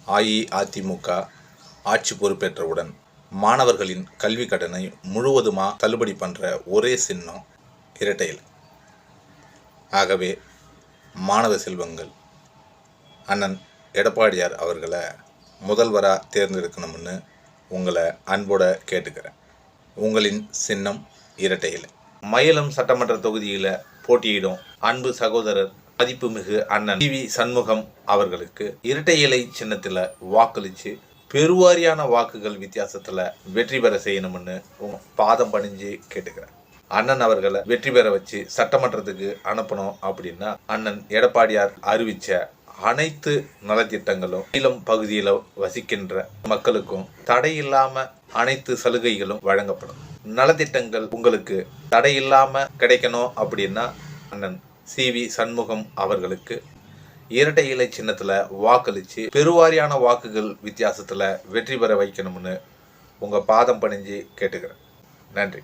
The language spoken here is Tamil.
அஇஅதிமுக ஆட்சி பொறுப்பேற்றவுடன் மாணவர்களின் கல்வி கடனை முழுவதுமாக தள்ளுபடி பண்ணுற ஒரே சின்னம் இரட்டை இலை. ஆகவே மாணவ செல்வங்கள் அண்ணன் எடப்பாடியார் அவர்களை முதல்வராக தேர்ந்தெடுக்கணும்னு உங்களை அன்போட கேட்டுக்கிறேன். உங்களின் சின்னம் இரட்டை இலை. மயிலம் சட்டமன்ற தொகுதியில் போட்டியிடும் அன்பு சகோதரர் மதிப்புமிகு அண்ணன் டி.வி. சண்முகம் அவர்களுக்கு இரட்டை இலை சின்னத்தில் வாக்களித்து பெருவாரியான வாக்குகள் வித்தியாசத்தில் வெற்றி பெற செய்யணும்னு பாதம் பணிஞ்சு கேட்டுக்கிறேன். அண்ணன் அவர்களை வெற்றி பெற வச்சு சட்டமன்றத்துக்கு அனுப்பணும் அப்படின்னா அண்ணன் எடப்பாடியார் அறிவித்த அனைத்து நலத்திட்டங்களும் மயிலம் பகுதியில் வசிக்கின்ற மக்களுக்கும் தடையில்லாம அனைத்து சலுகைகளும் வழங்கப்படும். நலத்திட்டங்கள் உங்களுக்கு தடையில்லாம கிடைக்கணும் அப்படின்னா அண்ணன் சி.வி. சண்முகம் அவர்களுக்கு இரட்டை இலை சின்னத்தில் வாக்களித்து பெருவாரியான வாக்குகள் வித்தியாசத்தில் வெற்றி பெற வைக்கணும்னு உங்கள் பாதம் பணிஞ்சு கேட்டுக்கிறேன். நன்றி.